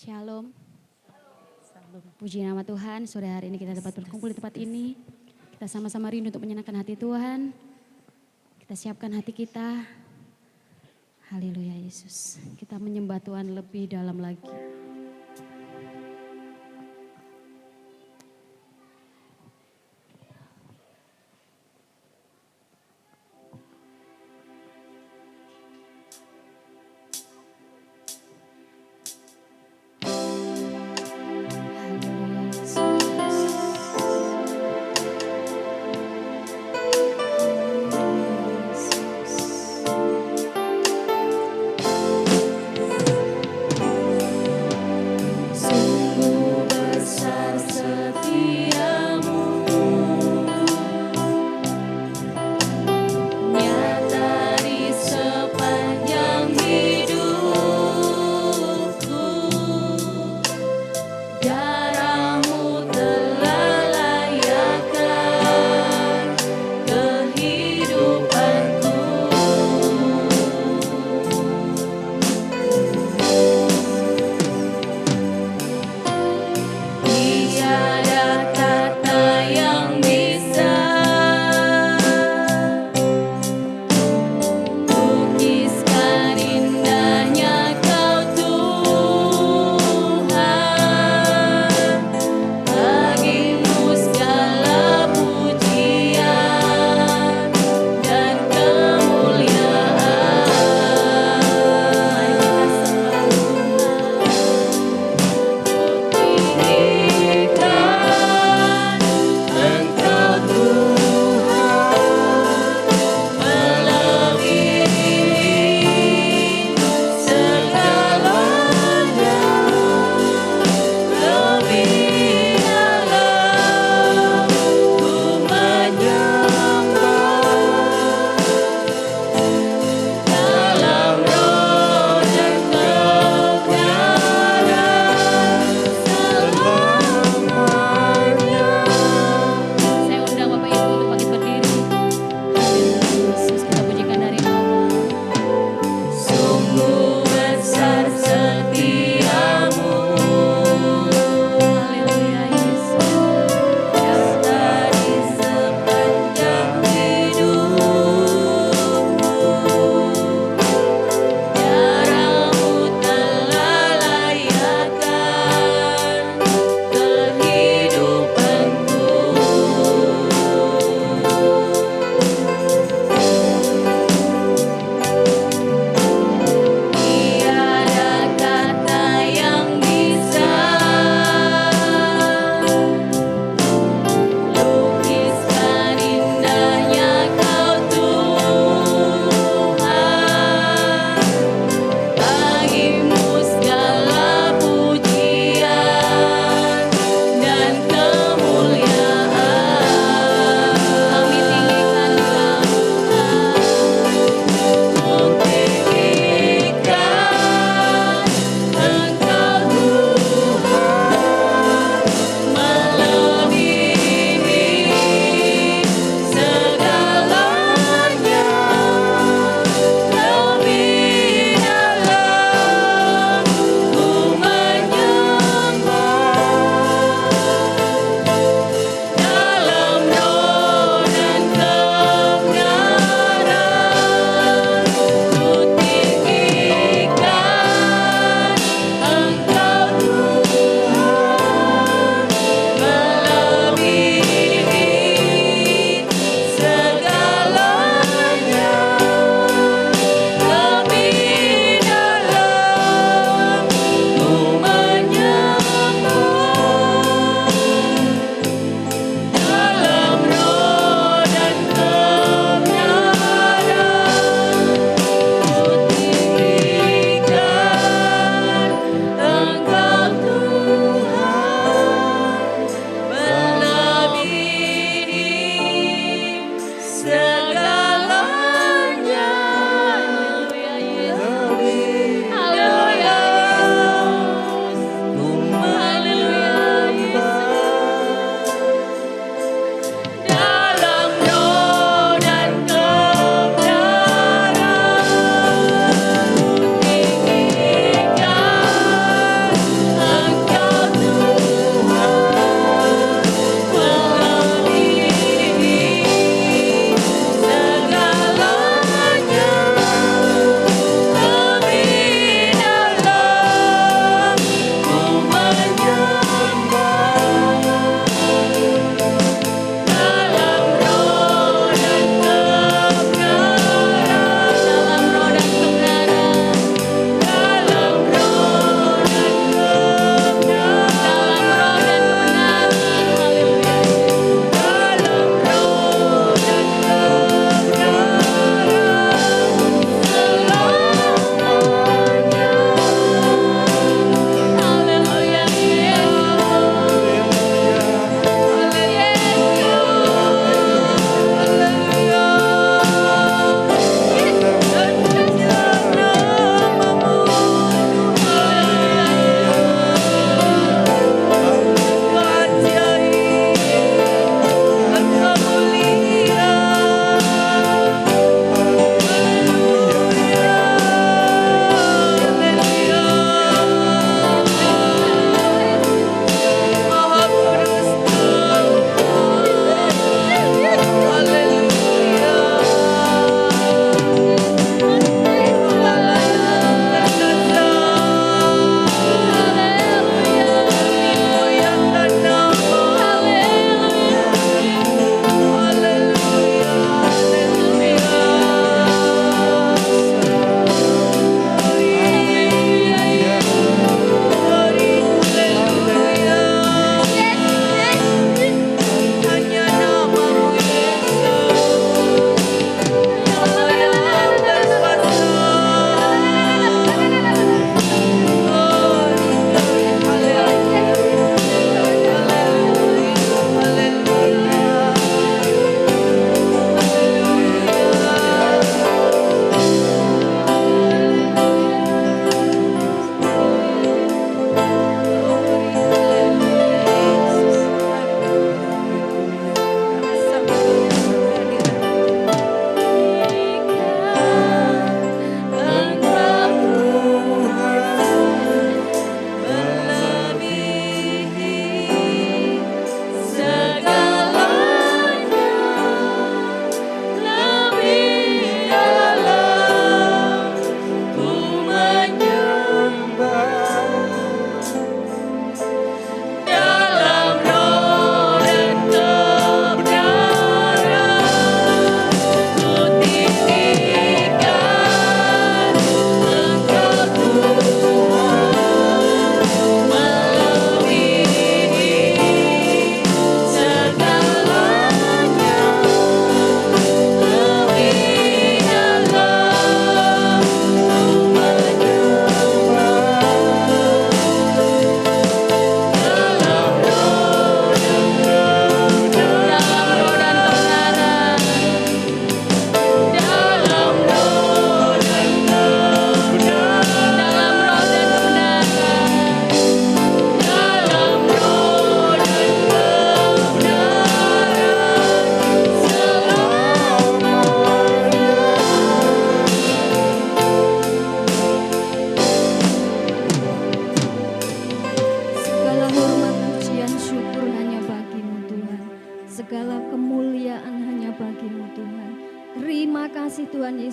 Shalom. Puji nama Tuhan, sore hari ini kita dapat berkumpul di tempat ini. Kita sama-sama rindu untuk menyenangkan hati Tuhan. Kita siapkan hati kita. Haleluya Yesus. Kita menyembah Tuhan lebih dalam lagi.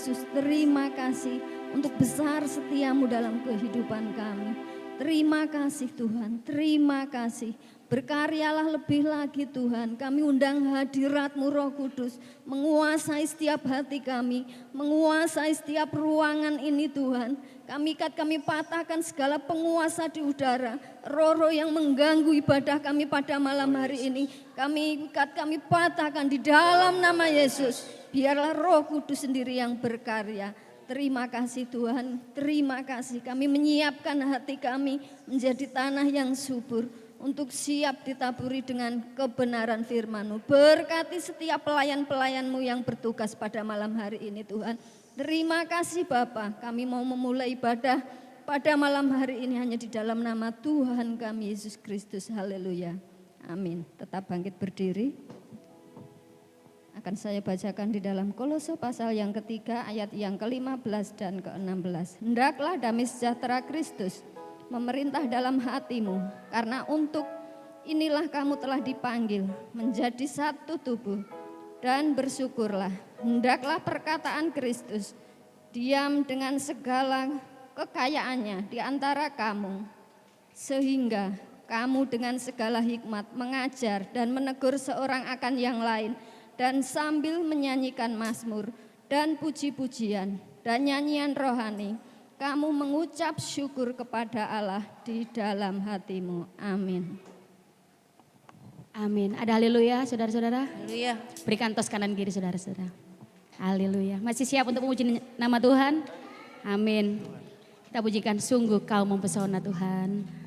Yesus, terima kasih untuk besar setiamu dalam kehidupan kami. Terima kasih Tuhan, terima kasih. Berkaryalah lebih lagi Tuhan. Kami undang hadirat-Mu Roh Kudus menguasai setiap hati kami, menguasai setiap ruangan ini Tuhan. Kami patahkan segala penguasa di udara, roh-roh yang mengganggu ibadah kami pada malam hari ini. Kami patahkan di dalam nama Yesus. Biarlah Roh Kudus sendiri yang berkarya. Terima kasih Tuhan, terima kasih. Kami menyiapkan hati kami menjadi tanah yang subur untuk siap ditaburi dengan kebenaran firman-Mu. Berkati setiap pelayan-pelayan-Mu yang bertugas pada malam hari ini Tuhan. Terima kasih Bapa, kami mau memulai ibadah pada malam hari ini hanya di dalam nama Tuhan kami Yesus Kristus. Haleluya. Amin. Tetap bangkit berdiri. Akan saya bacakan di dalam Kolose pasal yang ketiga ayat yang ke-15 dan ke-16. Hendaklah damai sejahtera Kristus memerintah dalam hatimu, karena untuk inilah kamu telah dipanggil menjadi satu tubuh, dan bersyukurlah. Hendaklah perkataan Kristus diam dengan segala kekayaannya di antara kamu, sehingga kamu dengan segala hikmat mengajar dan menegur seorang akan yang lain, dan sambil menyanyikan mazmur dan puji-pujian dan nyanyian rohani, kamu mengucap syukur kepada Allah di dalam hatimu. Amin. Amin. Ada haleluya saudara-saudara? Haleluya. Berikan tos kanan kiri saudara-saudara. Haleluya. Masih siap untuk memuji nama Tuhan? Amin. Kita pujikan sungguh kau mempesona Tuhan.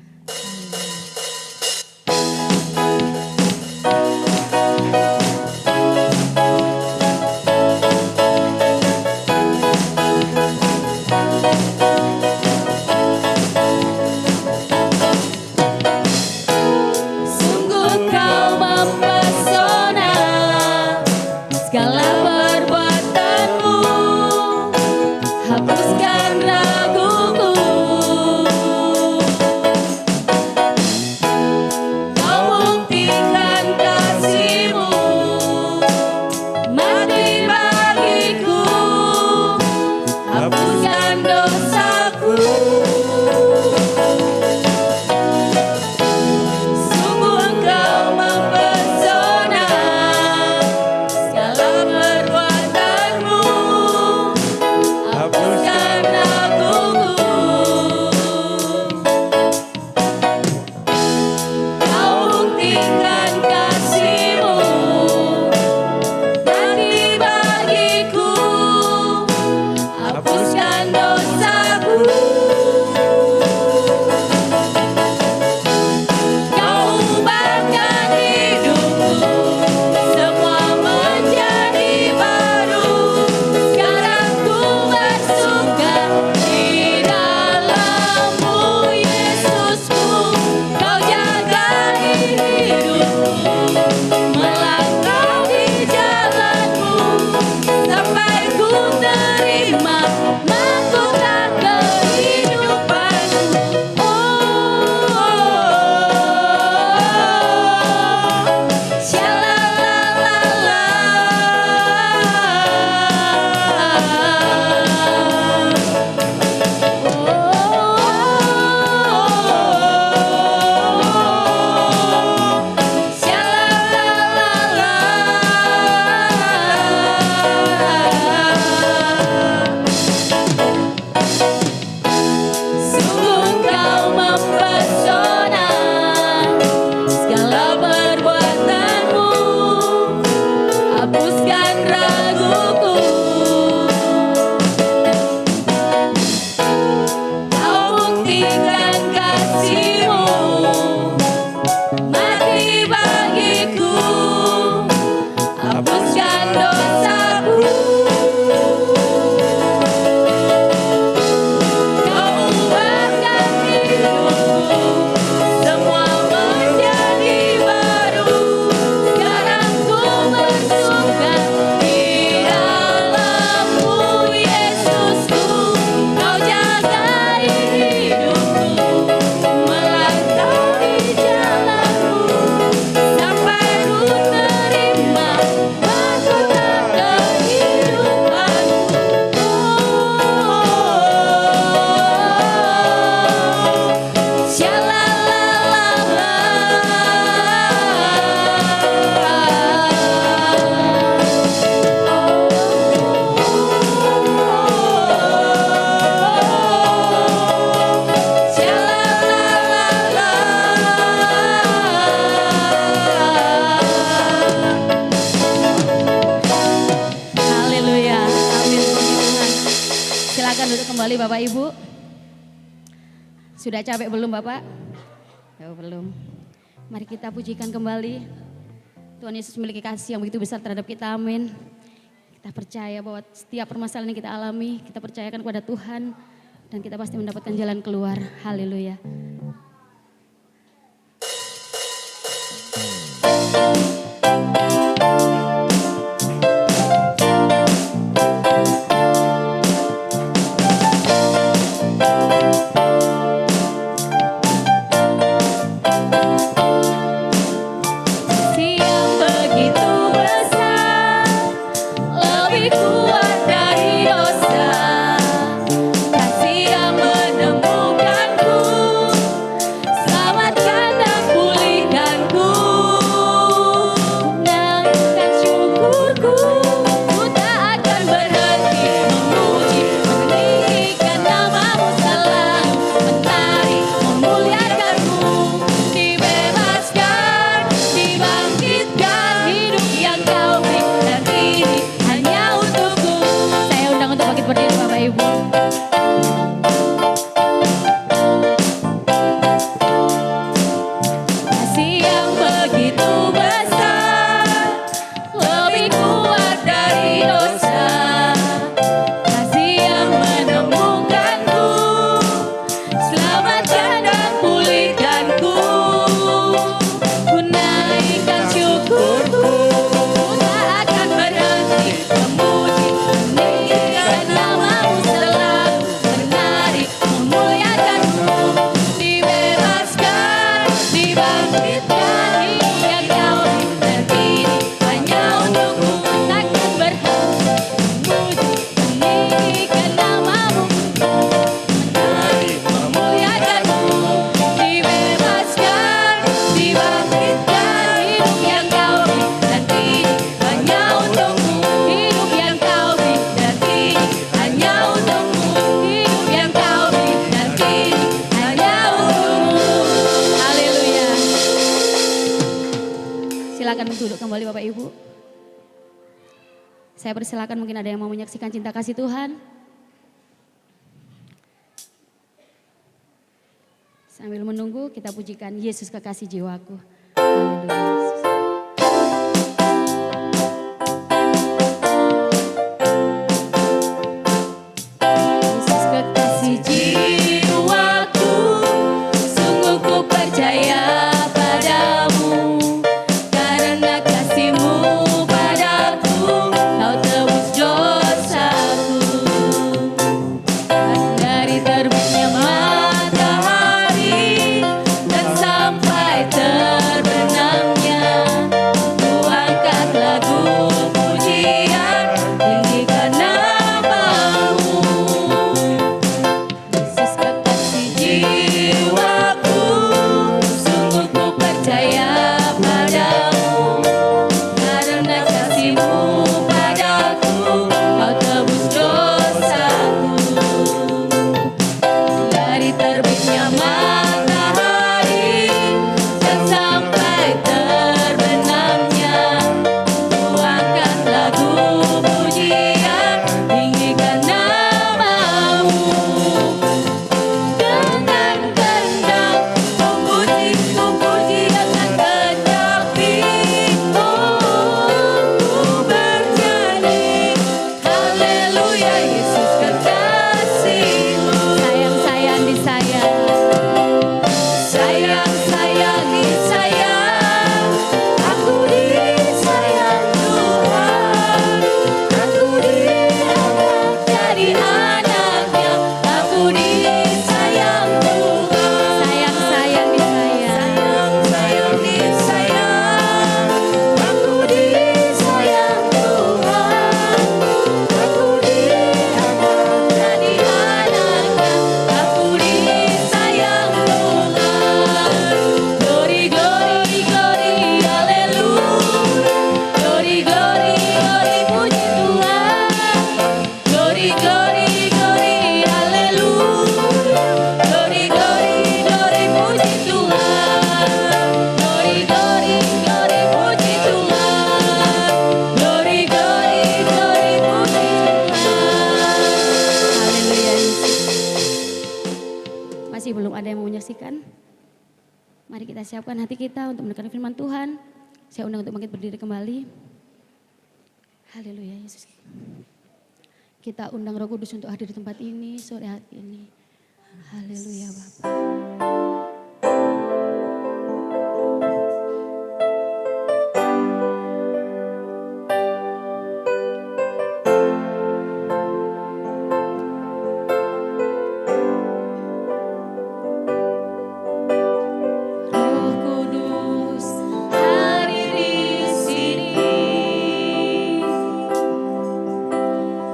kembali Bapak Ibu. Sudah capek belum Bapak? Ya, belum. Mari kita pujikan kembali. Tuhan Yesus memiliki kasih yang begitu besar terhadap kita, amin. Kita percaya bahwa setiap permasalahan yang kita alami, kita percayakan kepada Tuhan. Dan kita pasti mendapatkan jalan keluar, haleluya. Silakan duduk kembali Bapak Ibu. Saya persilakan, mungkin ada yang mau menyaksikan cinta kasih Tuhan. Sambil menunggu kita pujikan Yesus kekasih jiwaku. Haleluya. Yesus kekasih jiwaku, sungguh ku percaya padamu. Karena kasih-Mu padaku, Kau tebus dosaku. Dari terbitnya matahari dan sampai terbenamnya sebelum ada yang mau menyaksikan, mari kita siapkan hati kita untuk mendengarkan firman Tuhan. Saya undang untuk bangkit berdiri kembali. Haleluya Yesus. Kita undang Roh Kudus untuk hadir di tempat ini sore hari ini. Haleluya Bapak. Roh Kudus hadir di sini.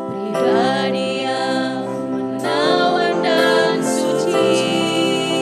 Pribadi yang menawan dan suci.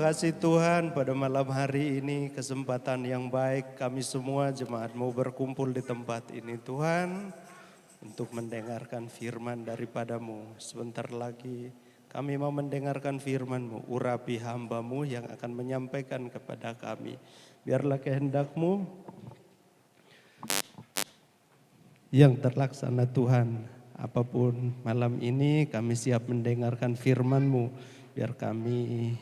kasih Tuhan pada malam hari ini kesempatan yang baik kami semua jemaat-Mu berkumpul di tempat ini Tuhan. Untuk mendengarkan firman daripada-Mu. Sebentar lagi kami mau mendengarkan firman-Mu. Urapi hamba-Mu yang akan menyampaikan kepada kami. Biarlah kehendak-Mu yang terlaksana Tuhan. Apapun malam ini kami siap mendengarkan firman-Mu. Biar kami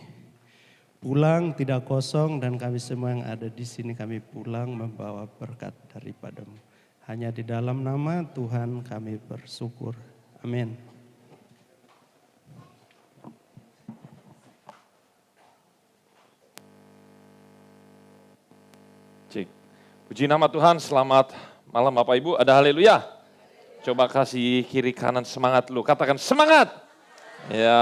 pulang tidak kosong dan kami semua yang ada di sini kami pulang membawa berkat daripada-Mu. Hanya di dalam nama Tuhan kami bersyukur. Amin. Cik. Puji nama Tuhan, selamat malam Bapak Ibu, ada haleluya. Coba kasih kiri kanan semangat lu, katakan semangat. Ya,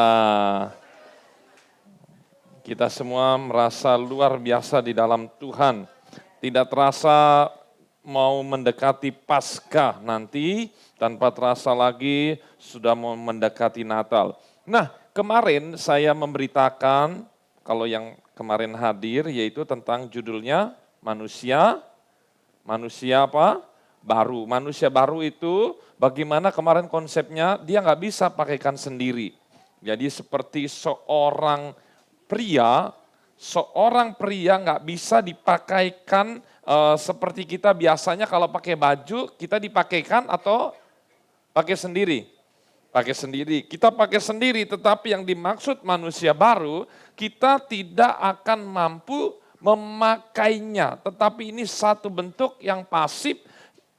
kita semua merasa luar biasa di dalam Tuhan. Tidak terasa mau mendekati Paskah nanti, tanpa terasa lagi sudah mau mendekati Natal. Nah, kemarin saya memberitakan, kalau yang kemarin hadir, yaitu tentang judulnya manusia apa? Baru. Manusia baru itu bagaimana kemarin konsepnya, dia nggak bisa pakaikan sendiri. Jadi seperti seorang pria nggak bisa dipakaikan seperti kita biasanya kalau pakai baju, kita dipakaikan atau pakai sendiri? Pakai sendiri. Kita pakai sendiri, tetapi yang dimaksud manusia baru, kita tidak akan mampu memakainya. Tetapi ini satu bentuk yang pasif,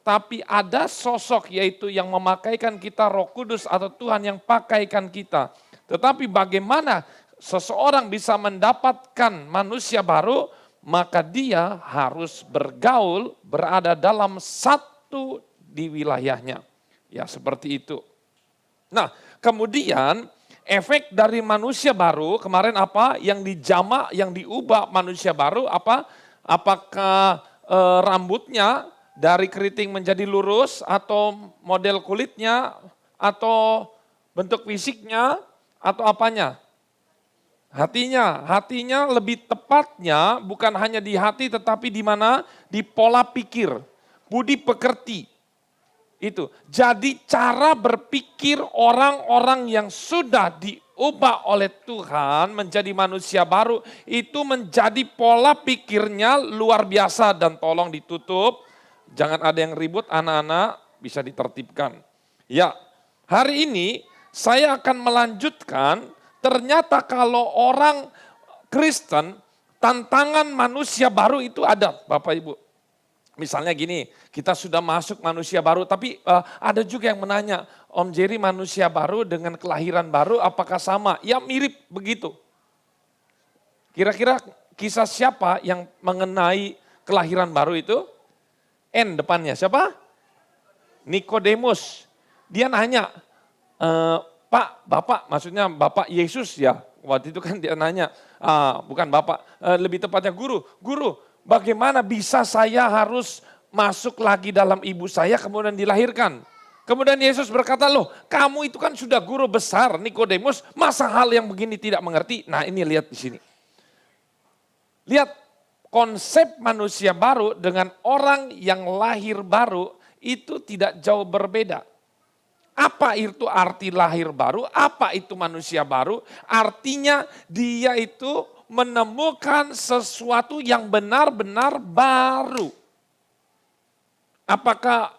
tapi ada sosok yaitu yang memakaikan kita, Roh Kudus atau Tuhan yang pakaikan kita. Tetapi bagaimana seseorang bisa mendapatkan manusia baru, maka dia harus bergaul, berada dalam satu di wilayahnya. Ya seperti itu. Nah kemudian efek dari manusia baru kemarin apa? Yang dijamak, yang diubah manusia baru apa? Apakah rambutnya dari keriting menjadi lurus atau model kulitnya atau bentuk fisiknya atau apanya? Hatinya lebih tepatnya bukan hanya di hati tetapi di mana? Di pola pikir, budi pekerti. Itu. Jadi cara berpikir orang-orang yang sudah diubah oleh Tuhan menjadi manusia baru itu menjadi pola pikirnya luar biasa dan tolong ditutup. Jangan ada yang ribut, anak-anak bisa ditertibkan. Ya, hari ini saya akan melanjutkan. Ternyata kalau orang Kristen, tantangan manusia baru itu ada, Bapak Ibu. Misalnya gini, kita sudah masuk manusia baru, tapi ada juga yang menanya, Om Jerry manusia baru dengan kelahiran baru apakah sama? Ya mirip begitu. Kira-kira kisah siapa yang mengenai kelahiran baru itu? N depannya, siapa? Nikodemus. Dia nanya, Pak, Bapak, maksudnya Bapak Yesus ya. Waktu itu kan dia nanya, bukan Bapak, lebih tepatnya guru. Guru, bagaimana bisa saya harus masuk lagi dalam ibu saya kemudian dilahirkan? Kemudian Yesus berkata, loh kamu itu kan sudah guru besar Nikodemus, masa hal yang begini tidak mengerti? Nah ini lihat di sini. Lihat konsep manusia baru dengan orang yang lahir baru itu tidak jauh berbeda. Apa itu arti lahir baru? Apa itu manusia baru? Artinya dia itu menemukan sesuatu yang benar-benar baru. Apakah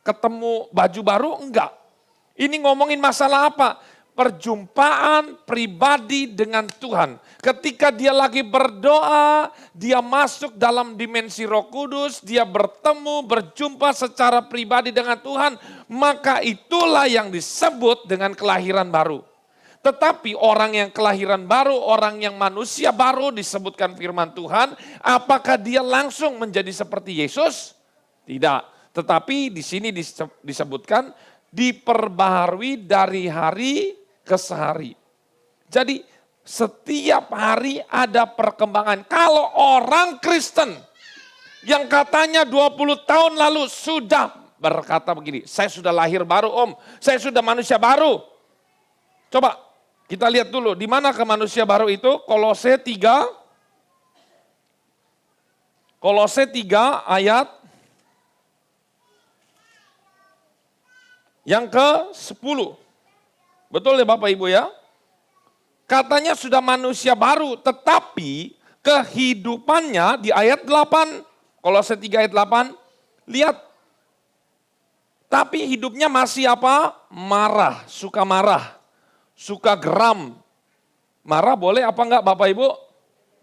ketemu baju baru? Enggak. Ini ngomongin masalah apa? Perjumpaan pribadi dengan Tuhan. Ketika dia lagi berdoa, dia masuk dalam dimensi Roh Kudus, dia bertemu, berjumpa secara pribadi dengan Tuhan, maka itulah yang disebut dengan kelahiran baru. Tetapi orang yang kelahiran baru, orang yang manusia baru disebutkan firman Tuhan, apakah dia langsung menjadi seperti Yesus? Tidak. Tetapi di sini disebutkan diperbaharui dari hari ke sehari. Jadi setiap hari ada perkembangan. Kalau orang Kristen yang katanya 20 tahun lalu sudah berkata begini, saya sudah lahir baru Om, saya sudah manusia baru. Coba Kita lihat dulu, di mana ke manusia baru itu? Kolose 3 ayat yang ke-10. Betul ya Bapak Ibu ya? Katanya sudah manusia baru, tetapi kehidupannya di ayat 8. Kolose 3 ayat 8, lihat. Tapi hidupnya masih apa? Marah, suka geram. Marah boleh apa enggak Bapak Ibu?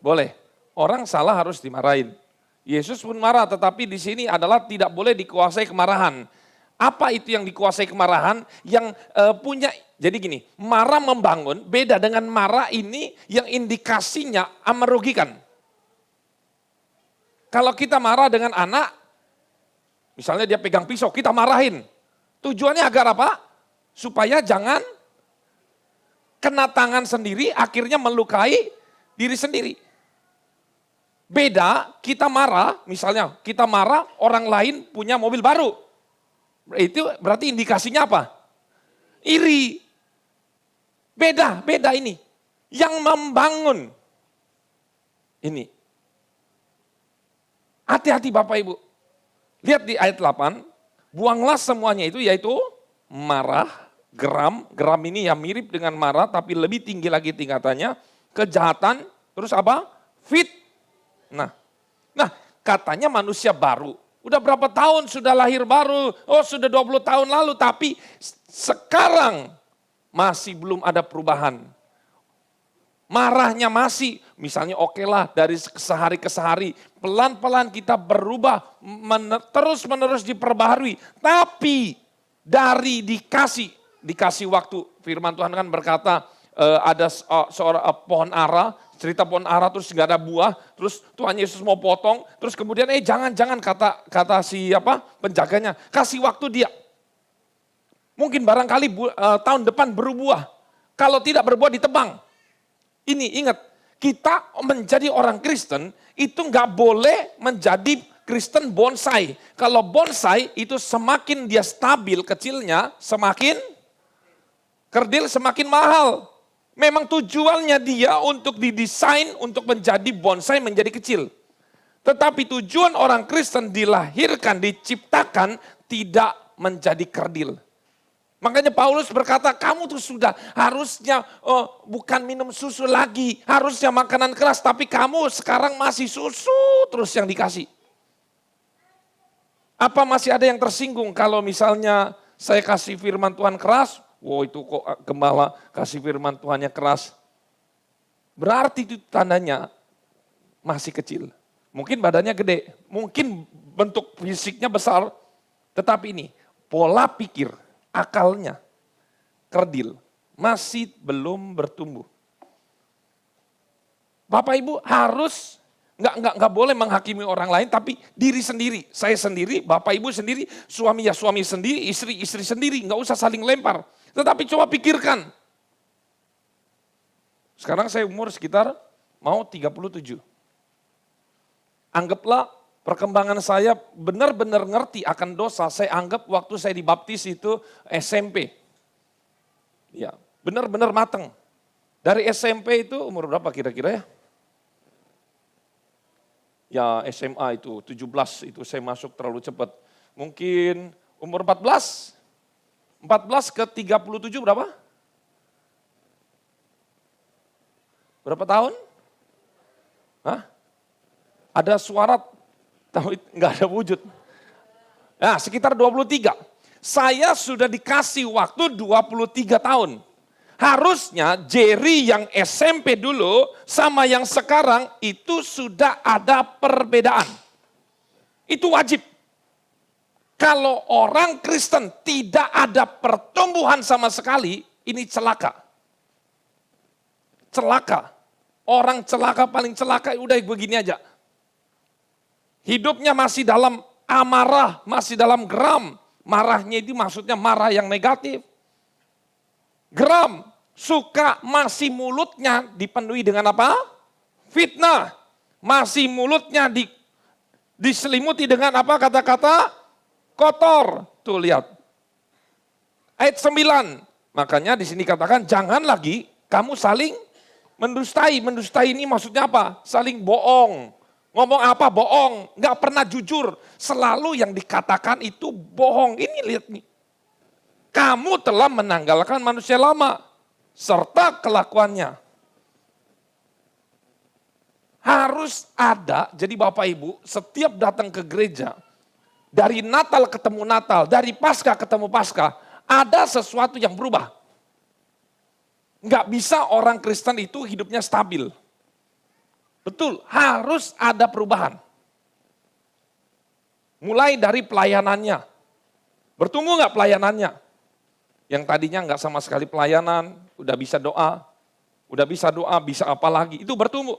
Boleh. Orang salah harus dimarahin. Yesus pun marah, tetapi di sini adalah tidak boleh dikuasai kemarahan. Apa itu yang dikuasai kemarahan? Yang punya, jadi gini, marah membangun, beda dengan marah ini yang indikasinya merugikan. Kalau kita marah dengan anak, misalnya dia pegang pisau, kita marahin. Tujuannya agar apa? Supaya jangan kena tangan sendiri, akhirnya melukai diri sendiri. Beda, kita marah, misalnya kita marah, orang lain punya mobil baru. Itu berarti indikasinya apa? Iri. Beda ini. Yang membangun. Ini. Hati-hati Bapak Ibu. Lihat di ayat 8, buanglah semuanya itu yaitu marah, geram. Geram ini yang mirip dengan marah tapi lebih tinggi lagi tingkatannya. Kejahatan, terus apa? Nah, katanya manusia baru. Udah berapa tahun sudah lahir baru, sudah 20 tahun lalu, tapi sekarang masih belum ada perubahan. Marahnya masih, misalnya okelah dari sehari ke sehari, pelan-pelan kita berubah, terus menerus diperbaharui. Tapi dari dikasih waktu, firman Tuhan kan berkata ada seorang pohon ara, cerita pohon ara terus nggak ada buah, terus Tuhan Yesus mau potong, terus kemudian jangan kata si penjaganya, kasih waktu dia. Mungkin barangkali tahun depan berbuah, kalau tidak berbuah ditebang. Ini ingat, kita menjadi orang Kristen itu nggak boleh menjadi Kristen bonsai. Kalau bonsai itu semakin dia stabil kecilnya, semakin kerdil semakin mahal. Memang tujuannya dia untuk didesain untuk menjadi bonsai menjadi kecil. Tetapi tujuan orang Kristen dilahirkan, diciptakan tidak menjadi kerdil. Makanya Paulus berkata, kamu tuh sudah harusnya bukan minum susu lagi, harusnya makanan keras, tapi kamu sekarang masih susu terus yang dikasih. Apa masih ada yang tersinggung kalau misalnya saya kasih firman Tuhan keras? Wow, itu kok gembala kasih firman Tuhannya keras. Berarti itu tandanya masih kecil. Mungkin badannya gede, mungkin bentuk fisiknya besar. Tetapi ini pola pikir, akalnya kerdil, masih belum bertumbuh. Bapak Ibu harus nggak boleh menghakimi orang lain, tapi diri sendiri. Saya sendiri, Bapak Ibu sendiri, suami ya suami sendiri, istri sendiri. Nggak usah saling lempar. Tetapi coba pikirkan. Sekarang saya umur sekitar mau 37. Anggaplah perkembangan saya benar-benar ngerti akan dosa. Saya anggap waktu saya dibaptis itu SMP. Ya, benar-benar mateng. Dari SMP itu umur berapa kira-kira ya? Ya SMA itu 17 itu saya masuk terlalu cepat. Mungkin umur 14. 14 ke 37 berapa? Berapa tahun? Hah? Ada suara, tahu nggak ada wujud. Nah, sekitar 23. Saya sudah dikasih waktu 23 tahun. Harusnya Jerry yang SMP dulu sama yang sekarang itu sudah ada perbedaan. Itu wajib. Kalau orang Kristen tidak ada pertumbuhan sama sekali, ini celaka. Celaka. Orang celaka paling celaka udah begini aja. Hidupnya masih dalam amarah, masih dalam geram. Marahnya itu maksudnya marah yang negatif. Geram, suka, masih mulutnya dipenuhi dengan apa? Fitnah. Masih mulutnya diselimuti dengan apa kata-kata? Kotor. Tuh lihat. Ayat 9. Makanya di sini katakan jangan lagi kamu saling mendustai. Mendustai ini maksudnya apa? Saling bohong. Ngomong apa bohong, nggak pernah jujur. Selalu yang dikatakan itu bohong. Ini lihat nih. Kamu telah menanggalkan manusia lama serta kelakuannya. Harus ada, jadi Bapak Ibu, setiap datang ke gereja, dari Natal ketemu Natal, dari Paskah ketemu Paskah, ada sesuatu yang berubah. Nggak bisa orang Kristen itu hidupnya stabil. Betul, harus ada perubahan. Mulai dari pelayanannya. Bertumbuh nggak pelayanannya? Yang tadinya nggak sama sekali pelayanan, udah bisa doa, bisa apa lagi, itu bertumbuh.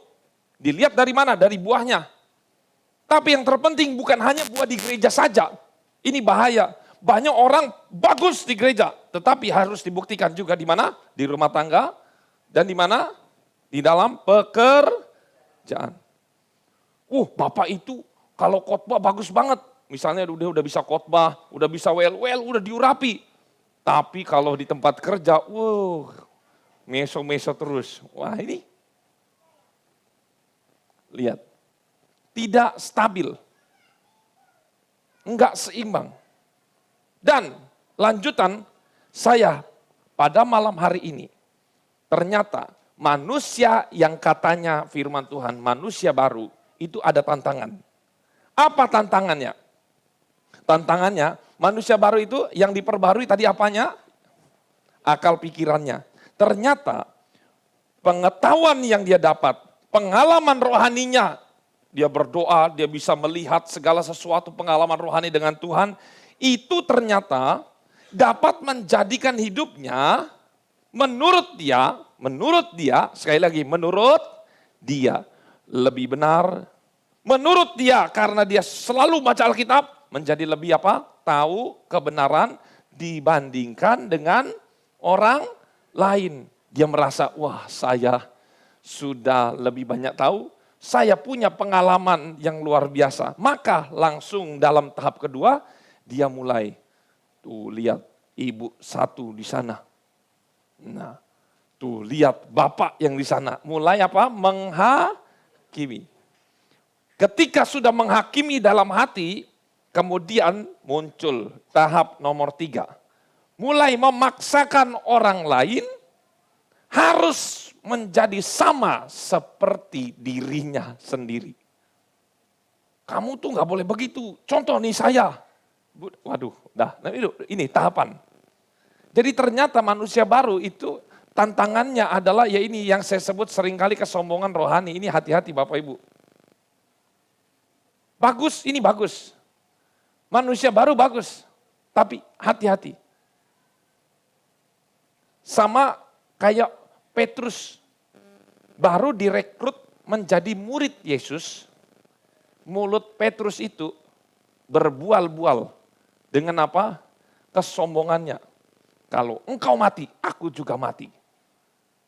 Dilihat dari mana? Dari buahnya. Tapi yang terpenting bukan hanya buah di gereja saja. Ini bahaya. Banyak orang bagus di gereja, tetapi harus dibuktikan juga di mana? Di rumah tangga dan di mana? Di dalam pekerjaan. Bapak itu kalau khotbah bagus banget. Misalnya udah bisa khotbah, udah bisa udah diurapi. Tapi kalau di tempat kerja, meso-meso terus. Wah ini. Lihat, tidak stabil, enggak seimbang. Dan lanjutan saya pada malam hari ini, ternyata manusia yang katanya firman Tuhan, manusia baru, itu ada tantangan. Apa tantangannya? Tantangannya, manusia baru itu yang diperbarui tadi apanya? Akal pikirannya. Ternyata pengetahuan yang dia dapat, pengalaman rohaninya, dia berdoa, dia bisa melihat segala sesuatu pengalaman rohani dengan Tuhan, itu ternyata dapat menjadikan hidupnya menurut dia, sekali lagi menurut dia lebih benar, menurut dia karena dia selalu baca Alkitab, menjadi lebih apa? Tahu kebenaran dibandingkan dengan orang lain. Dia merasa, wah saya sudah lebih banyak tahu, saya punya pengalaman yang luar biasa. Maka langsung dalam tahap kedua, dia mulai, tuh lihat ibu satu di sana. Nah, tuh lihat bapak yang di sana. Mulai apa? Menghakimi. Ketika sudah menghakimi dalam hati, kemudian muncul tahap nomor 3. Mulai memaksakan orang lain harus menjadi sama seperti dirinya sendiri. Kamu tuh nggak boleh begitu. Contoh nih saya. Waduh, ini tahapan. Jadi ternyata manusia baru itu tantangannya adalah ya ini yang saya sebut seringkali kesombongan rohani. Ini hati-hati Bapak Ibu. Bagus, ini bagus. Manusia baru bagus. Tapi hati-hati. Sama kayak Petrus baru direkrut menjadi murid Yesus, mulut Petrus itu berbual-bual dengan apa? Kesombongannya. Kalau engkau mati, aku juga mati.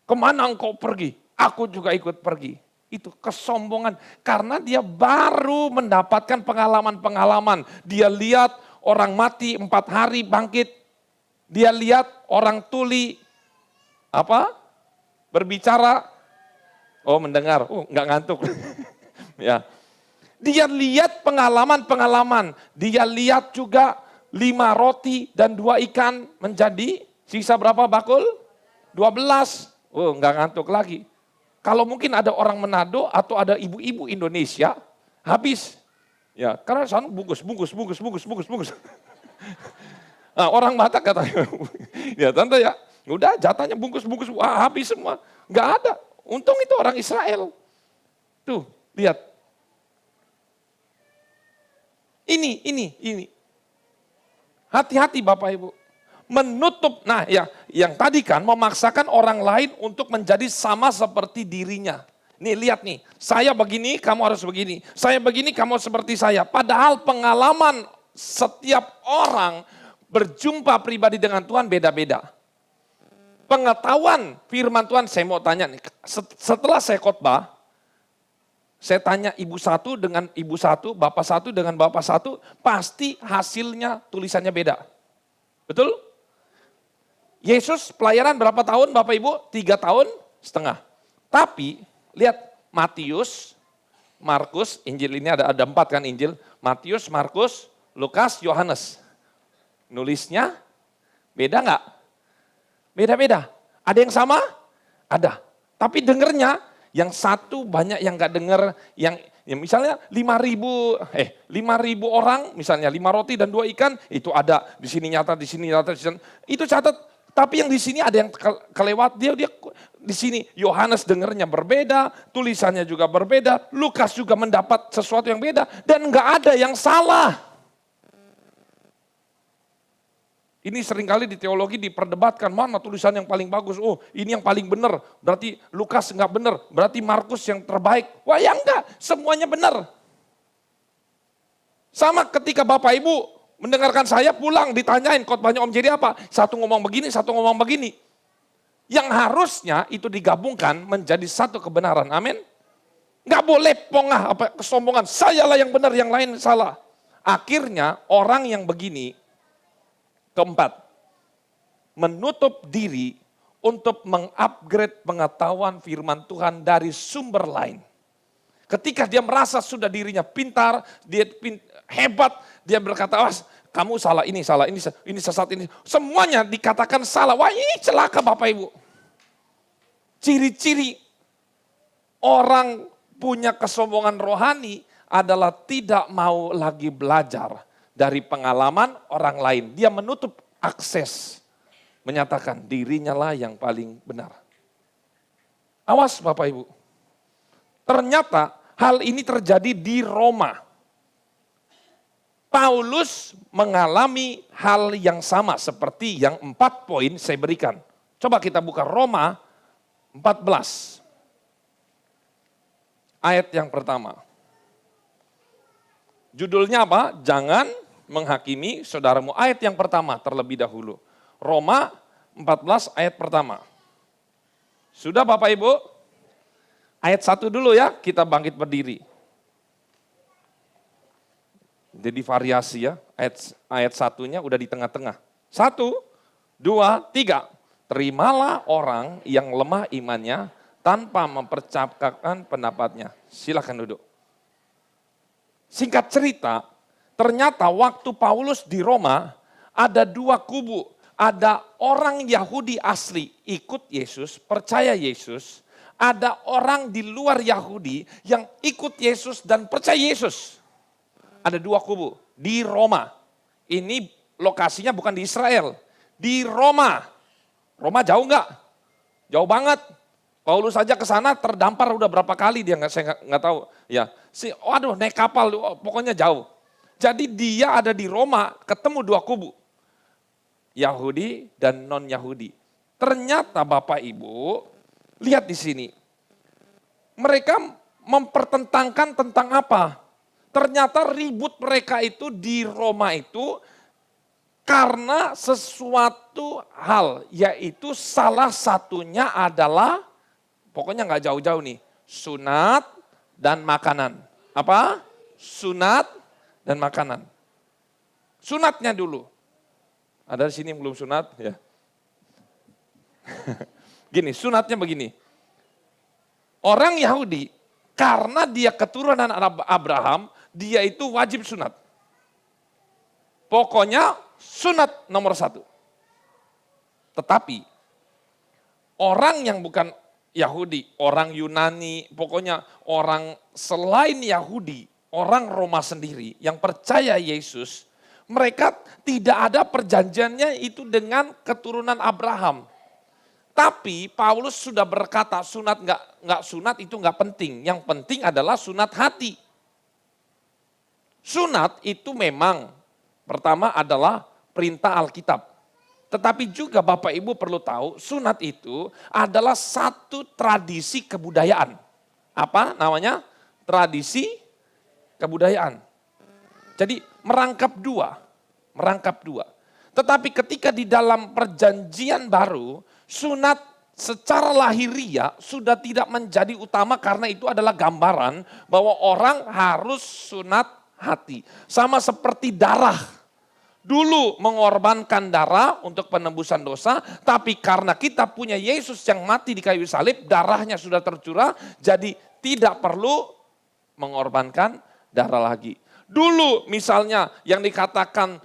Kemana engkau pergi? Aku juga ikut pergi. Itu kesombongan karena dia baru mendapatkan pengalaman-pengalaman. Dia lihat orang mati 4 hari bangkit. Dia lihat orang tuli berbicara, mendengar, nggak ngantuk. Ya. Dia lihat pengalaman-pengalaman, dia lihat juga 5 roti dan 2 ikan menjadi sisa berapa bakul? 12. Nggak ngantuk lagi. Kalau mungkin ada orang Manado atau ada ibu-ibu Indonesia, habis. Ya, karena sana bungkus. Nah, orang Batak katanya, ya tante ya, udah jatahnya bungkus, habis semua. Nggak ada. Untung itu orang Israel. Tuh, lihat. Ini. Hati-hati Bapak Ibu. Menutup, yang tadi kan memaksakan orang lain untuk menjadi sama seperti dirinya. Nih lihat nih, saya begini, kamu harus begini. Saya begini, kamu seperti saya. Padahal pengalaman setiap orang berjumpa pribadi dengan Tuhan beda-beda. Pengetahuan firman Tuhan, saya mau tanya nih, setelah saya khotbah, saya tanya ibu satu dengan ibu satu, bapak satu dengan bapak satu, pasti hasilnya tulisannya beda. Betul? Yesus pelayanan berapa tahun Bapak Ibu? 3 tahun setengah. Tapi lihat Matius, Markus, Injil ini ada 4 kan Injil. Matius, Markus, Lukas, Yohanes. Nulisnya beda nggak? Beda-beda. Ada yang sama? Ada. Tapi dengernya yang satu banyak yang nggak denger, yang ya misalnya 5.000 orang, misalnya 5 roti dan 2 ikan, itu ada di sini nyata, di sini nyata, di sini. Itu catat. Tapi yang di sini ada yang kelewat, dia di sini Yohanes dengernya berbeda, tulisannya juga berbeda, Lukas juga mendapat sesuatu yang beda, dan nggak ada yang salah. Ini seringkali di teologi diperdebatkan, mana tulisan yang paling bagus, oh ini yang paling benar, berarti Lukas nggak benar, berarti Markus yang terbaik. Wah ya enggak, semuanya benar. Sama ketika Bapak Ibu mendengarkan saya pulang ditanyain khotbahnya Om jadi apa? Satu ngomong begini, satu ngomong begini. Yang harusnya itu digabungkan menjadi satu kebenaran, amin. Nggak boleh pongah, kesombongan, sayalah yang benar, yang lain salah. Akhirnya orang yang begini, keempat, menutup diri untuk mengupgrade pengetahuan firman Tuhan dari sumber lain. Ketika dia merasa sudah dirinya pintar, dia hebat, dia berkata, kamu salah, ini sesat, ini. Semuanya dikatakan salah. Wah ini celaka Bapak Ibu. Ciri-ciri orang punya kesombongan rohani adalah tidak mau lagi belajar dari pengalaman orang lain. Dia menutup akses, menyatakan dirinya lah yang paling benar. Awas Bapak Ibu. Ternyata hal ini terjadi di Roma. Paulus mengalami hal yang sama seperti yang 4 poin saya berikan. Coba kita buka Roma 14. Ayat yang pertama. Judulnya apa? Jangan menghakimi saudaramu. Ayat yang pertama terlebih dahulu. Roma 14 ayat pertama. Sudah Bapak Ibu? Ayat 1 dulu ya, kita bangkit berdiri. Jadi variasi ya, ayat 1-nya udah di tengah-tengah. 1, 2, 3. Terimalah orang yang lemah imannya tanpa mempercapkan pendapatnya. Silakan duduk. Singkat cerita, ternyata waktu Paulus di Roma ada 2 kubu. Ada orang Yahudi asli ikut Yesus, percaya Yesus. Ada orang di luar Yahudi yang ikut Yesus dan percaya Yesus. Ada 2 kubu di Roma. Ini lokasinya bukan di Israel, di Roma. Roma jauh nggak? Jauh banget. Paulus saja ke sana terdampar udah berapa kali dia saya nggak tahu. Ya, waduh naik kapal, pokoknya jauh. Jadi dia ada di Roma, ketemu 2 kubu, Yahudi dan non Yahudi. Ternyata Bapak Ibu, lihat di sini. Mereka mempertentangkan tentang apa? Ternyata ribut mereka itu di Roma itu karena sesuatu hal, yaitu salah satunya adalah, pokoknya nggak jauh-jauh nih, sunat dan makanan. Apa? Sunat dan makanan. Sunatnya dulu. Ada di sini yang belum sunat? Ya. Gini, sunatnya begini. Orang Yahudi, karena dia keturunan Abraham, dia itu wajib sunat. Pokoknya sunat nomor 1. Tetapi orang yang bukan Yahudi, orang Yunani, pokoknya orang selain Yahudi, orang Roma sendiri yang percaya Yesus, mereka tidak ada perjanjiannya itu dengan keturunan Abraham. Tapi Paulus sudah berkata sunat nggak sunat itu nggak penting. Yang penting adalah sunat hati. Sunat itu memang pertama adalah perintah Alkitab. Tetapi juga Bapak Ibu perlu tahu sunat itu adalah satu tradisi kebudayaan. Apa namanya? Tradisi kebudayaan. Jadi merangkap dua. Tetapi ketika di dalam perjanjian baru, sunat secara lahiriah sudah tidak menjadi utama karena itu adalah gambaran bahwa orang harus sunat hati. Sama seperti darah. dulu mengorbankan darah untuk penebusan dosa, tapi karena kita punya Yesus yang mati di kayu salib, darahnya sudah tercurah, jadi tidak perlu mengorbankan darah lagi. Dulu misalnya yang dikatakan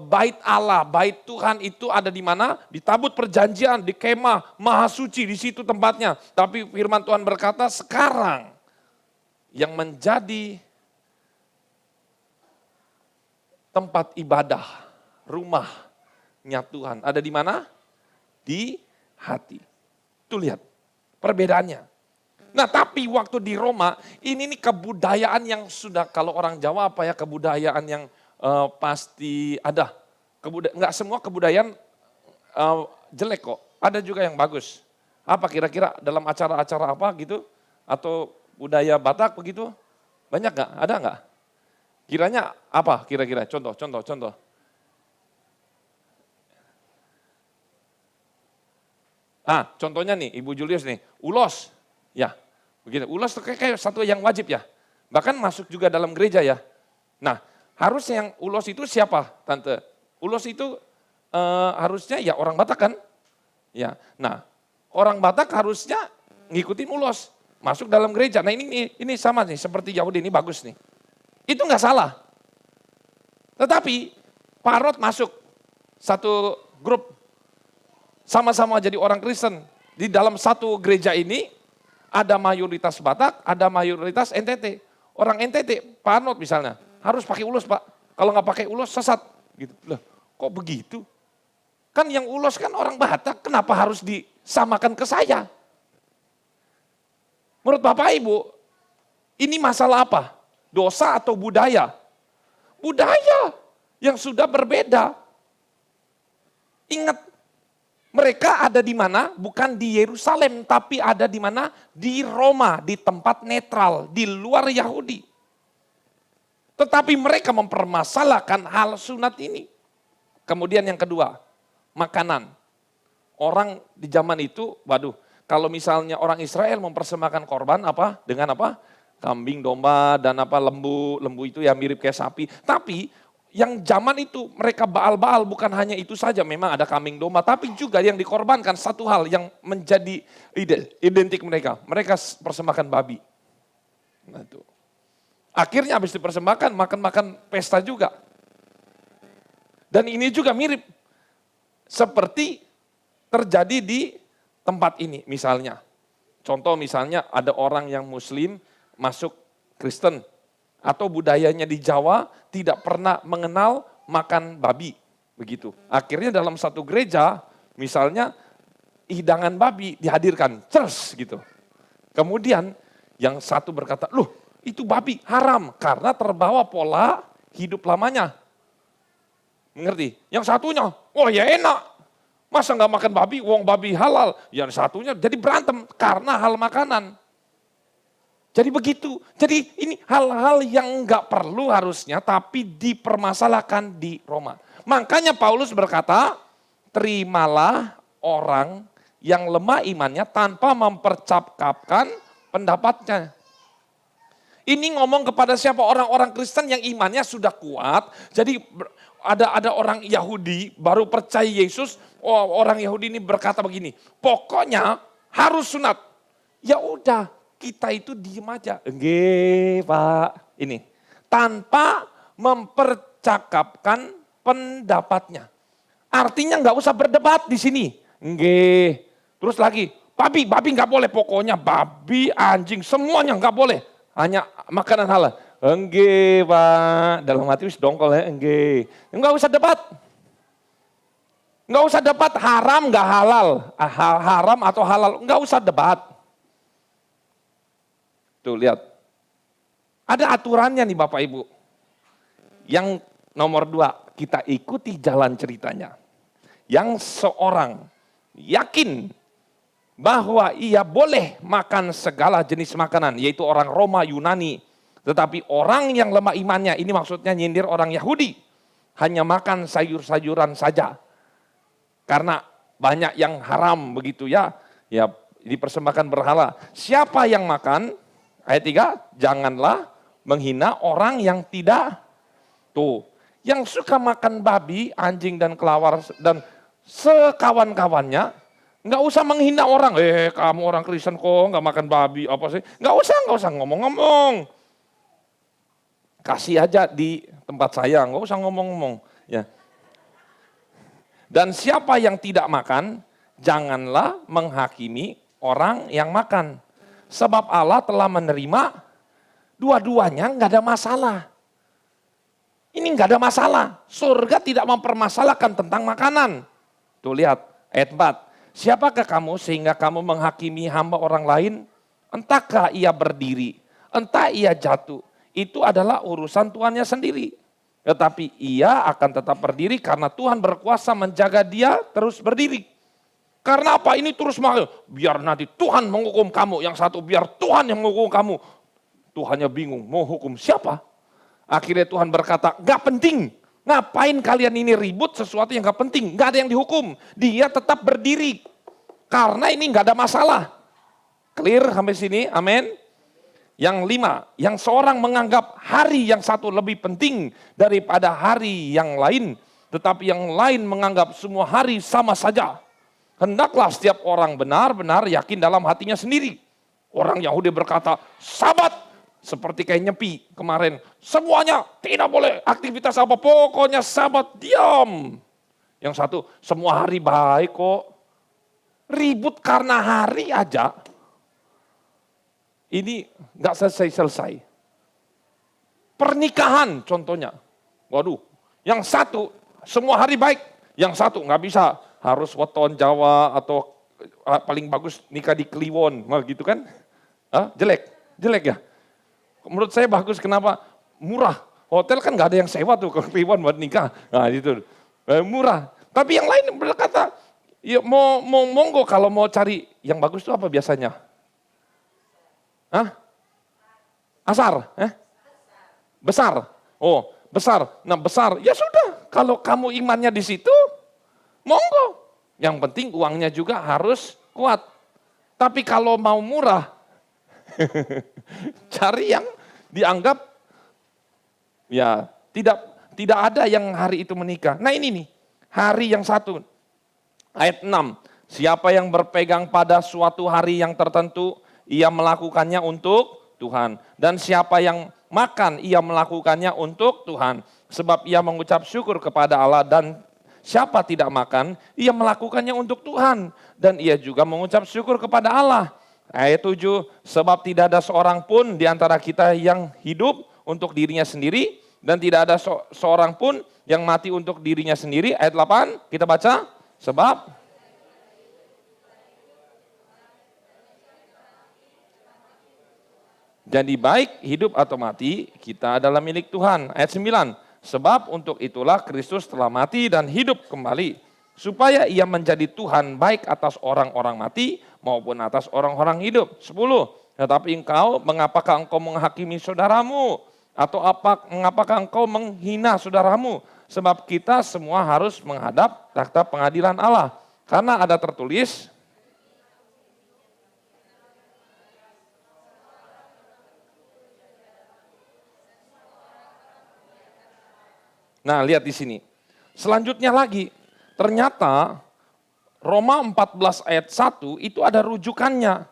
bait Allah, bait Tuhan itu ada di mana? Di tabut perjanjian, di kemah, maha suci, di situ tempatnya. Tapi firman Tuhan berkata sekarang yang menjadi tempat ibadah, rumahnya Tuhan ada di mana? Di hati. Tuh lihat perbedaannya. Nah tapi waktu di Roma, ini nih kebudayaan yang sudah, kalau orang Jawa apa ya, kebudayaan yang pasti ada. Nggak semua kebudayaan jelek kok, ada juga yang bagus. Apa kira-kira dalam acara-acara apa gitu? Atau budaya Batak begitu? Banyak nggak? Ada nggak? Kiranya apa kira-kira? Contoh. Contohnya nih Ibu Julius nih, ulos. Ya, begitu. Ulos itu kayak satu yang wajib ya. Bahkan masuk juga dalam gereja ya. Nah, harusnya yang ulos itu siapa, Tante? Ulos itu harusnya ya orang Batak kan? Ya. Nah, orang Batak harusnya ngikutin ulos, masuk dalam gereja. Nah, ini sama nih seperti Yahudi, ini bagus nih. Itu nggak salah. Tetapi Parot masuk satu grup sama-sama jadi orang Kristen. Di dalam satu gereja ini ada mayoritas Batak, ada mayoritas NTT. Orang NTT, Pak Arnold misalnya, harus pakai ulos Pak. Kalau nggak pakai ulos sesat. Gitu. Loh, kok begitu? Kan yang ulos kan orang Batak, kenapa harus disamakan ke saya? Menurut Bapak Ibu, ini masalah apa? Dosa atau budaya? Budaya yang sudah berbeda. Ingat, mereka ada di mana? Bukan di Yerusalem, tapi ada di mana? Di Roma, di tempat netral, di luar Yahudi. Tetapi mereka mempermasalahkan hal sunat ini. Kemudian yang kedua, makanan. Orang di zaman itu, waduh, kalau misalnya orang Israel mempersembahkan korban apa? Dengan apa? Kambing, domba, dan apa lembu. Lembu itu ya mirip kayak sapi. Tapi yang zaman itu mereka baal-baal, bukan hanya itu saja, memang ada kambing domba, tapi juga yang dikorbankan satu hal yang menjadi identik mereka. Mereka persembahkan babi. Nah, itu. Akhirnya habis dipersembahkan, makan-makan pesta juga. Dan ini juga mirip seperti terjadi di tempat ini misalnya. Contoh misalnya ada orang yang Muslim masuk Kristen. Atau budayanya di Jawa tidak pernah mengenal makan babi. Begitu. Akhirnya dalam satu gereja, misalnya hidangan babi dihadirkan. Cers gitu. Kemudian yang satu berkata, loh itu babi haram. Karena terbawa pola hidup lamanya. Mengerti? Yang satunya, oh ya enak. Masa nggak makan babi, wong babi halal. Yang satunya jadi berantem karena hal makanan. Jadi begitu. Jadi ini hal-hal yang nggak perlu harusnya, tapi dipermasalahkan di Roma. Makanya Paulus berkata, terimalah orang yang lemah imannya tanpa mempercapkan pendapatnya. Ini ngomong kepada siapa? Orang-orang Kristen yang imannya sudah kuat. Jadi ada orang Yahudi baru percaya Yesus. Oh, orang Yahudi ini berkata begini, pokoknya harus sunat. Ya udah. Kita itu diem aja. Enggak Pak. Ini. Tanpa mempercakapkan pendapatnya. Artinya nggak usah berdebat di sini. Enggak. Terus lagi. Babi nggak boleh. Pokoknya babi, anjing, semuanya nggak boleh. Hanya makanan halal. Enggak Pak. Dalam hati wis dongkol ya. Enggak. Nggak usah debat. Nggak usah debat haram nggak halal. Haram atau halal. Nggak usah debat. Tuh lihat, ada aturannya nih Bapak Ibu. Yang nomor 2, kita ikuti jalan ceritanya. Yang seorang yakin bahwa ia boleh makan segala jenis makanan, yaitu orang Roma, Yunani. Tetapi orang yang lemah imannya, ini maksudnya nyindir orang Yahudi, hanya makan sayur-sayuran saja. Karena banyak yang haram begitu ya dipersembahkan berhala. Siapa yang makan? Ayat 3, janganlah menghina orang yang tidak. Tuh, yang suka makan babi, anjing dan kelawar dan sekawan-kawannya, nggak usah menghina orang. Kamu orang Kristen kok nggak makan babi apa sih? Nggak usah ngomong-ngomong. Kasih aja di tempat saya, nggak usah ngomong-ngomong. Ya. Dan siapa yang tidak makan, janganlah menghakimi orang yang makan. Sebab Allah telah menerima dua-duanya, nggak ada masalah. Ini nggak ada masalah. Surga tidak mempermasalahkan tentang makanan. Tuh lihat ayat 4. Siapakah kamu sehingga kamu menghakimi hamba orang lain? Entahkah ia berdiri, entah ia jatuh. Itu adalah urusan Tuhannya sendiri. Tetapi ia akan tetap berdiri karena Tuhan berkuasa menjaga dia terus berdiri. Karena apa? Ini terus manggil, biar nanti Tuhan menghukum kamu. Yang satu biar Tuhan yang menghukum kamu. Tuhannya bingung, mau hukum siapa? Akhirnya Tuhan berkata, gak penting. Ngapain kalian ini ribut sesuatu yang gak penting. Gak ada yang dihukum. Dia tetap berdiri. Karena ini gak ada masalah. Clear sampai sini? Amin. Yang 5, yang seorang menganggap hari yang satu lebih penting daripada hari yang lain. Tetapi yang lain menganggap semua hari sama saja. Hendaklah setiap orang benar-benar yakin dalam hatinya sendiri. Orang Yahudi berkata, Sabat. Seperti kayak nyepi kemarin. Semuanya tidak boleh aktivitas apa. Pokoknya Sabat, diam. Yang satu, semua hari baik kok. Ribut karena hari aja. Ini gak selesai-selesai. Pernikahan contohnya. Waduh, yang satu semua hari baik. Yang satu gak bisa. Harus weton Jawa atau paling bagus nikah di Kliwon. Gitu kan? Jelek ya. Menurut saya bagus, kenapa? Murah. Hotel kan gak ada yang sewa tuh ke Kliwon buat nikah. Nah itu murah. Tapi yang lain berkata, ya mau monggo kalau mau cari yang bagus itu apa biasanya? Asar? Besar? Oh besar. Nah besar, ya sudah. Kalau kamu imannya di situ, monggo. Yang penting uangnya juga harus kuat. Tapi kalau mau murah, cari yang dianggap ya tidak ada yang hari itu menikah. Nah ini nih, hari yang satu. Ayat 6, siapa yang berpegang pada suatu hari yang tertentu, ia melakukannya untuk Tuhan. Dan siapa yang makan, ia melakukannya untuk Tuhan. Sebab ia mengucap syukur kepada Allah. Dan siapa tidak makan, ia melakukannya untuk Tuhan. Dan ia juga mengucap syukur kepada Allah. Ayat 7, sebab tidak ada seorang pun di antara kita yang hidup untuk dirinya sendiri. Dan tidak ada seorang pun yang mati untuk dirinya sendiri. Ayat 8, kita baca. Sebab jadi baik hidup atau mati, kita adalah milik Tuhan. Ayat 9, sebab untuk itulah Kristus telah mati dan hidup kembali. Supaya ia menjadi Tuhan baik atas orang-orang mati maupun atas orang-orang hidup. 10, tetapi mengapakah engkau menghakimi saudaramu? Atau mengapakah engkau menghina saudaramu? Sebab kita semua harus menghadap takhta pengadilan Allah. Karena ada tertulis, nah, lihat di sini. Selanjutnya lagi, ternyata Roma 14 ayat 1 itu ada rujukannya.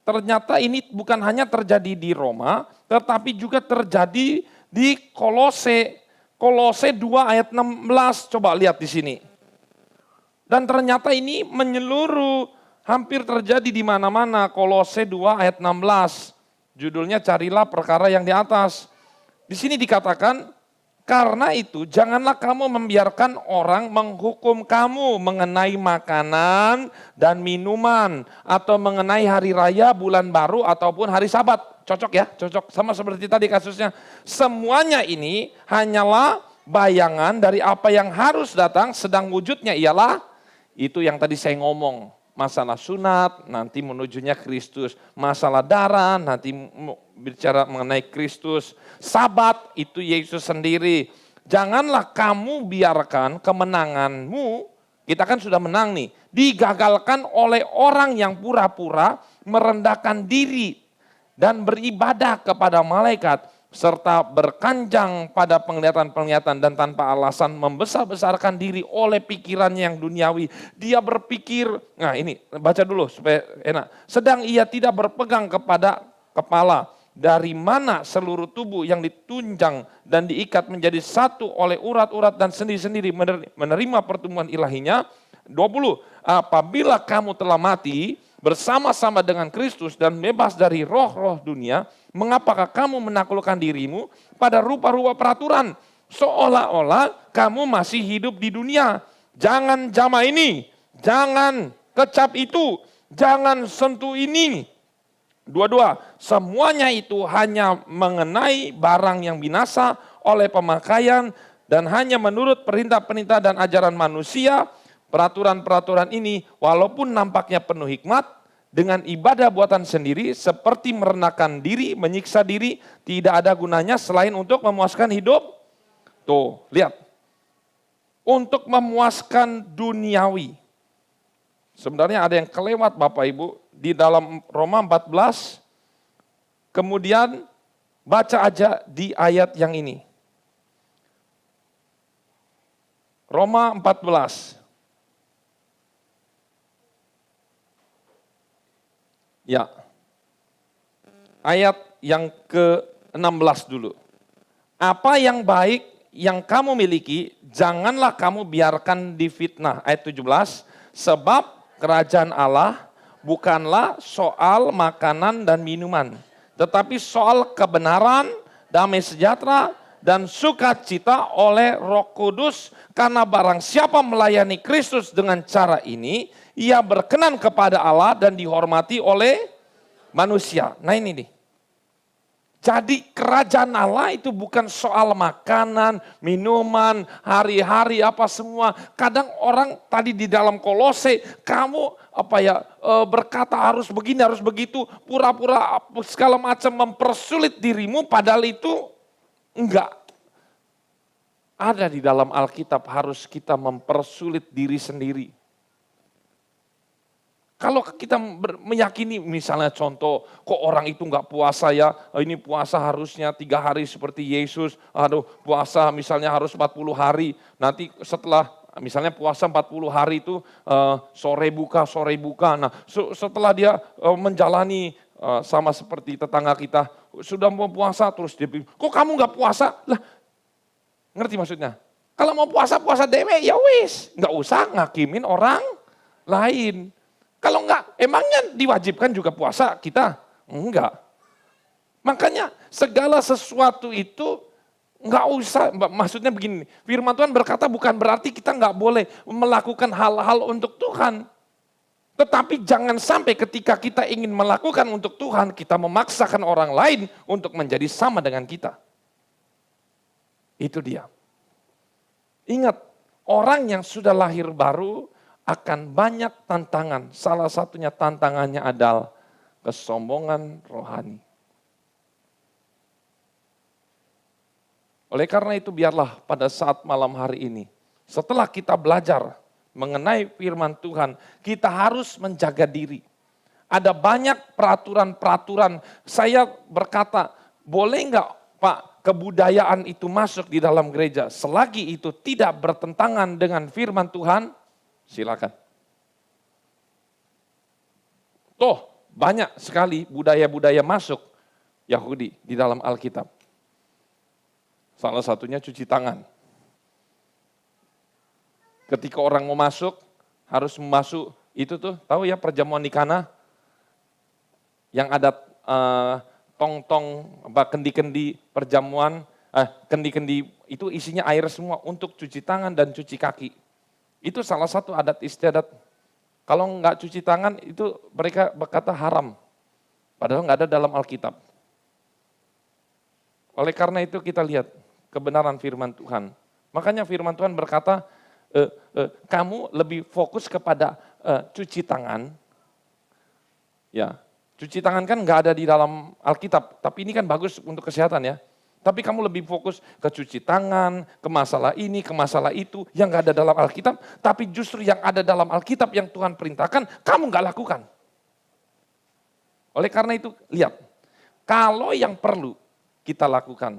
Ternyata ini bukan hanya terjadi di Roma, tetapi juga terjadi di Kolose. Kolose 2 ayat 16, coba lihat di sini. Dan ternyata ini menyeluruh, hampir terjadi di mana-mana. Kolose 2 ayat 16. Judulnya carilah perkara yang di atas. Di sini dikatakan, karena itu janganlah kamu membiarkan orang menghukum kamu mengenai makanan dan minuman. Atau mengenai hari raya, bulan baru, ataupun hari sabat. Cocok ya, cocok sama seperti tadi kasusnya. Semuanya ini hanyalah bayangan dari apa yang harus datang, sedang wujudnya ialah itu yang tadi saya ngomong. Masalah sunat, nanti menujunya Kristus. Masalah darah, nanti bicara mengenai Kristus. Sabat, itu Yesus sendiri. Janganlah kamu biarkan kemenanganmu, kita kan sudah menang nih, digagalkan oleh orang yang pura-pura merendahkan diri dan beribadah kepada malaikat serta berkanjang pada penglihatan-penglihatan dan tanpa alasan membesar-besarkan diri oleh pikirannya yang duniawi. Dia berpikir, nah ini baca dulu supaya enak. Sedang ia tidak berpegang kepada kepala, dari mana seluruh tubuh yang ditunjang dan diikat menjadi satu oleh urat-urat dan sendi-sendi menerima pertumbuhan ilahinya. 20, apabila kamu telah mati bersama-sama dengan Kristus dan bebas dari roh-roh dunia, mengapakah kamu menaklukkan dirimu pada rupa-rupa peraturan, seolah-olah kamu masih hidup di dunia. Jangan jamah ini, jangan kecap itu, jangan sentuh ini. 22, semuanya itu hanya mengenai barang yang binasa oleh pemakaian dan hanya menurut perintah-perintah dan ajaran manusia. Peraturan-peraturan ini walaupun nampaknya penuh hikmat, dengan ibadah buatan sendiri seperti merendahkan diri, menyiksa diri, tidak ada gunanya selain untuk memuaskan hidup. Tuh, lihat. Untuk memuaskan duniawi. Sebenarnya ada yang kelewat Bapak Ibu di dalam Roma 14. Kemudian baca aja di ayat yang ini. Roma 14. Ya, ayat yang ke-16 dulu. Apa yang baik yang kamu miliki, janganlah kamu biarkan difitnah. Ayat 17, sebab kerajaan Allah bukanlah soal makanan dan minuman, tetapi soal kebenaran, damai sejahtera, dan sukacita oleh Roh Kudus. Karena barang siapa melayani Kristus dengan cara ini, ia berkenan kepada Allah dan dihormati oleh manusia. Nah ini nih. Jadi kerajaan Allah itu bukan soal makanan, minuman, hari-hari apa semua. Kadang orang tadi di dalam Kolose, kamu berkata harus begini, harus begitu, pura-pura segala macam mempersulit dirimu, padahal itu enggak. Ada di dalam Alkitab harus kita mempersulit diri sendiri. Kalau kita meyakini misalnya contoh, kok orang itu enggak puasa ya, ini puasa harusnya 3 hari seperti Yesus, puasa misalnya harus 40 hari, nanti setelah misalnya puasa 40 hari itu sore buka. Nah setelah dia menjalani sama seperti tetangga kita, sudah mau puasa terus dia bilang, kok kamu enggak puasa? Lah, ngerti maksudnya? Kalau mau puasa dewe ya wis, enggak usah ngakimin orang lain. Kalau enggak, emangnya diwajibkan juga puasa kita? Enggak. Makanya segala sesuatu itu enggak usah, maksudnya begini, firman Tuhan berkata bukan berarti kita enggak boleh melakukan hal-hal untuk Tuhan. Tetapi jangan sampai ketika kita ingin melakukan untuk Tuhan, kita memaksakan orang lain untuk menjadi sama dengan kita. Itu dia. Ingat, orang yang sudah lahir baru akan banyak tantangan. Salah satunya tantangannya adalah kesombongan rohani. Oleh karena itu biarlah pada saat malam hari ini, setelah kita belajar mengenai firman Tuhan, kita harus menjaga diri. Ada banyak peraturan-peraturan. Saya berkata, boleh enggak Pak kebudayaan itu masuk di dalam gereja? Selagi itu tidak bertentangan dengan firman Tuhan, silakan. Toh banyak sekali budaya-budaya masuk Yahudi di dalam Alkitab. Salah satunya cuci tangan. Ketika orang mau masuk, harus masuk itu tuh, tahu ya perjamuan di Kana? Yang ada tong-tong, kendi-kendi perjamuan, kendi-kendi itu isinya air semua untuk cuci tangan dan cuci kaki. Itu salah satu adat istiadat. Kalau enggak cuci tangan itu mereka berkata haram. Padahal enggak ada dalam Alkitab. Oleh karena itu kita lihat kebenaran firman Tuhan. Makanya firman Tuhan berkata, kamu lebih fokus kepada cuci tangan. Ya, cuci tangan kan enggak ada di dalam Alkitab. Tapi ini kan bagus untuk kesehatan ya. Tapi kamu lebih fokus ke cuci tangan, ke masalah ini, ke masalah itu, yang gak ada dalam Alkitab. Tapi justru yang ada dalam Alkitab yang Tuhan perintahkan, kamu gak lakukan. Oleh karena itu, lihat. Kalau yang perlu kita lakukan.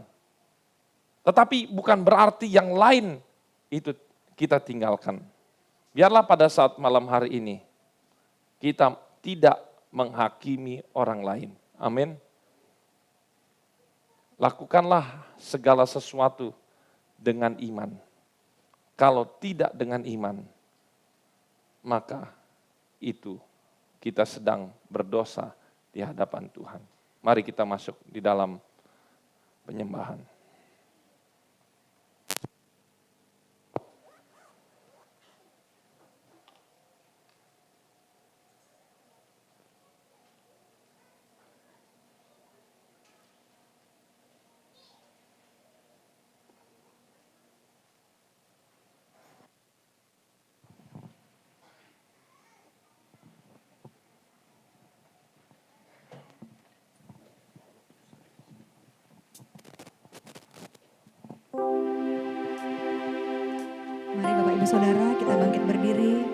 Tetapi bukan berarti yang lain itu kita tinggalkan. Biarlah pada saat malam hari ini kita tidak menghakimi orang lain. Amin. Lakukanlah segala sesuatu dengan iman. Kalau tidak dengan iman, maka itu kita sedang berdosa di hadapan Tuhan. Mari kita masuk di dalam penyembahan. Mari Bapak Ibu Saudara kita bangkit berdiri.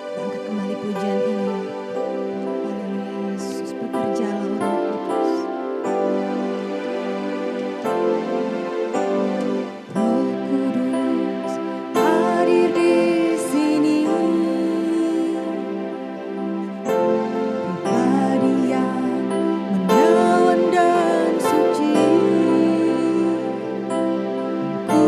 Kita angkat kembali pujian ini. Haleluya, Yesus bekerjalah Roh Kudus. Roh Kudus hadir di sini. Pribadi yang menawan dan suci. Ku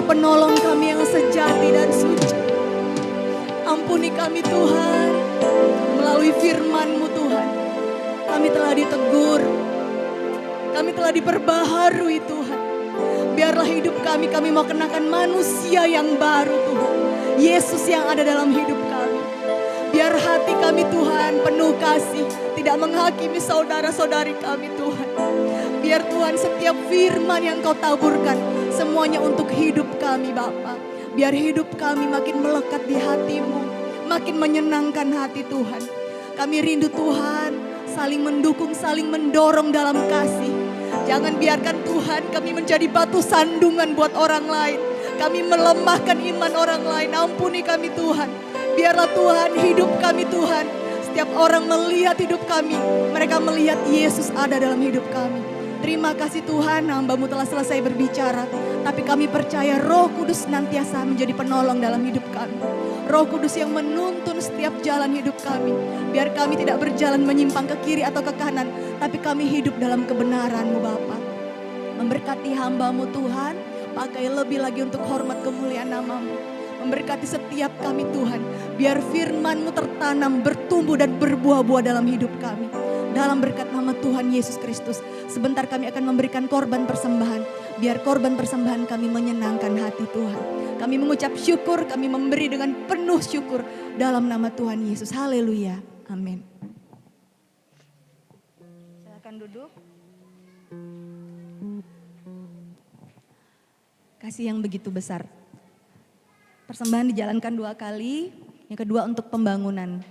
penolong kami yang sejati dan suci. Ampuni kami Tuhan, melalui firman-Mu Tuhan. Kami telah ditegur, kami telah diperbaharui Tuhan. Biarlah hidup kami mau kenakan manusia yang baru Tuhan. Yesus yang ada dalam hidup kami. Biar hati kami Tuhan penuh kasih, tidak menghakimi saudara-saudari kami Tuhan. Biar Tuhan setiap firman yang Kau taburkan, semuanya untuk hidup kami Bapa. Biar hidup kami makin melekat di hati-Mu, makin menyenangkan hati Tuhan. Kami rindu Tuhan, saling mendukung, saling mendorong dalam kasih. Jangan biarkan Tuhan kami menjadi batu sandungan buat orang lain. Kami melemahkan iman orang lain. Ampuni kami Tuhan. Biarlah Tuhan hidup kami Tuhan. Setiap orang melihat hidup kami, mereka melihat Yesus ada dalam hidup kami. Terima kasih Tuhan, hamba-Mu telah selesai berbicara. Tapi kami percaya Roh Kudus senantiasa menjadi penolong dalam hidup kami. Roh Kudus yang menuntun setiap jalan hidup kami. Biar kami tidak berjalan menyimpang ke kiri atau ke kanan, tapi kami hidup dalam kebenaran-Mu Bapa. Memberkati hamba-Mu Tuhan, pakai lebih lagi untuk hormat kemuliaan nama-Mu. Memberkati setiap kami Tuhan, biar firman-Mu tertanam, bertumbuh dan berbuah-buah dalam hidup kami. Dalam berkat nama Tuhan Yesus Kristus, sebentar kami akan memberikan korban persembahan. Biar korban persembahan kami menyenangkan hati Tuhan. Kami mengucap syukur, kami memberi dengan penuh syukur dalam nama Tuhan Yesus. Haleluya. Amin. Silakan duduk. Kasih yang begitu besar. Persembahan dijalankan 2 kali, yang kedua untuk pembangunan.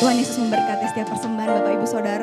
Tuhan Yesus memberkati setiap persembahan Bapak Ibu Saudara.